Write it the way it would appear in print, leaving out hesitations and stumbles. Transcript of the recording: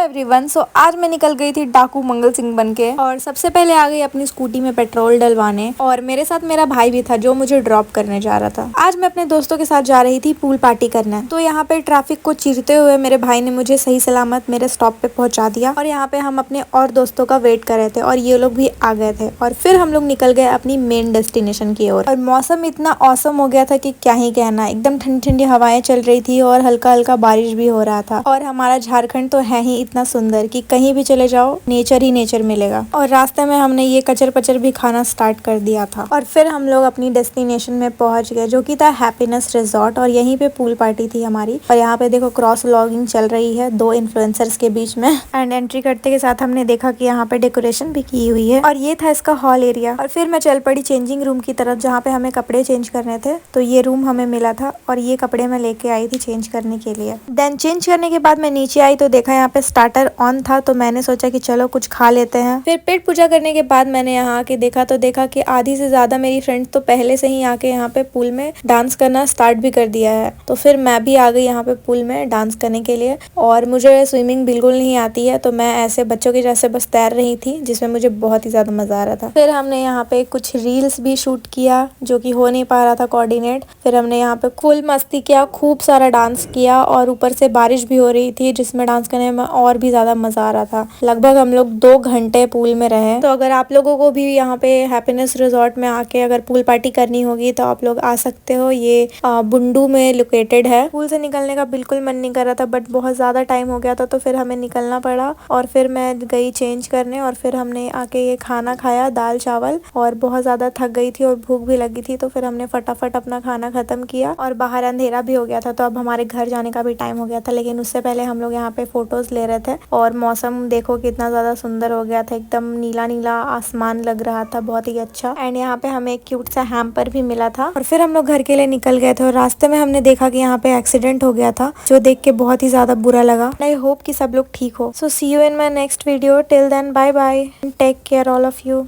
Everyone. आज मैं निकल गई थी डाकू मंगल सिंह बनके और सबसे पहले आ गई अपनी स्कूटी में पेट्रोल डलवाने और मेरे साथ मेरा भाई भी था जो मुझे ड्रॉप करने जा रहा था। आज मैं अपने दोस्तों के साथ जा रही थी पूल पार्टी करने। तो यहाँ पे ट्रैफिक को चीरते हुए मेरे भाई ने मुझे सही सलामत मेरे स्टॉप पे पहुंचा दिया और यहाँ पे हम अपने और दोस्तों का वेट कर रहे थे और ये लोग भी आ गए थे और फिर हम लोग निकल गए अपनी मेन डेस्टिनेशन की ओर। और मौसम इतना औसम हो गया था कि क्या ही कहना, एकदम ठंडी ठंडी हवाएं चल रही थी और हल्का हल्का बारिश भी हो रहा था। और हमारा झारखंड तो है ही इतना सुंदर कि कहीं भी चले जाओ नेचर ही नेचर मिलेगा। और रास्ते में हमने ये कचर पचर भी खाना स्टार्ट कर दिया था और फिर हम लोग अपनी डेस्टिनेशन में पहुंच गए जो कि था हैप्पीनेस रिजॉर्ट और यहीं पे पूल पार्टी थी हमारी। और यहाँ पे देखो क्रॉस व्लॉगिंग चल रही है दो इन्फ्लुएंसर्स के बीच में। एंड एंट्री करते के साथ हमने देखा कि यहाँ पे डेकोरेशन भी की हुई है और ये था इसका हॉल एरिया। और फिर मैं चल पड़ी चेंजिंग रूम की तरफ जहाँ पे हमें कपड़े चेंज करने थे। तो ये रूम हमें मिला था और ये कपड़े मैं लेके आई थी चेंज करने के लिए। देन चेंज करने के बाद मैं नीचे आई तो देखा यहाँ पे स्टार्टर ऑन था तो मैंने सोचा कि चलो कुछ खा लेते हैं। फिर पेट पूजा करने के बाद मैंने यहाँ आके देखा तो देखा कि आधी से ज्यादा मेरी फ्रेंड्स तो पहले से ही आके यहाँ पे पूल में डांस करना स्टार्ट भी कर दिया है। तो फिर मैं भी आ गई यहाँ पे पूल में डांस करने के लिए और मुझे स्विमिंग बिल्कुल नहीं आती है तो मैं ऐसे बच्चों की जैसे बस तैर रही थी जिसमें मुझे बहुत ही ज्यादा मजा आ रहा था। फिर हमने यहाँ पे कुछ रील्स भी शूट किया जो कि हो नहीं पा रहा था कोऑर्डिनेट। फिर हमने यहाँ पे फुल मस्ती किया, खूब सारा डांस किया और ऊपर से बारिश भी हो रही थी जिसमें डांस करने में और भी ज्यादा मजा आ रहा था। लगभग हम लोग 2 घंटे पूल में रहे। तो अगर आप लोगों को भी यहाँ पे हैप्पीनेस रिजॉर्ट में आके अगर पूल पार्टी करनी होगी तो आप लोग आ सकते हो। ये बुंडू में लोकेटेड है। पूल से निकलने का बिल्कुल मन नहीं कर रहा था बट बहुत ज्यादा टाइम हो गया था तो फिर हमें निकलना पड़ा। और फिर मैं गई चेंज करने और फिर हमने आके ये खाना खाया, दाल चावल, और बहुत ज्यादा थक गई थी और भूख भी लगी थी तो फिर हमने फटाफट अपना खाना खत्म किया। और बाहर अंधेरा भी हो गया था तो अब हमारे घर जाने का भी टाइम हो गया था। लेकिन उससे पहले हम लोग यहाँ पे फोटोज ले रहे थे और मौसम देखो कितना ज्यादा सुंदर हो गया था, एकदम नीला नीला आसमान लग रहा था, बहुत ही अच्छा। एंड यहाँ पे हमें एक क्यूट सा हैम्पर भी मिला था और फिर हम लोग घर के लिए निकल गए थे। और रास्ते में हमने देखा कि यहाँ पे एक्सीडेंट हो गया था जो देख के बहुत ही ज्यादा बुरा लगा। आई होप कि सब लोग ठीक हो। So see you in my next video. Till then bye bye, take care all of you.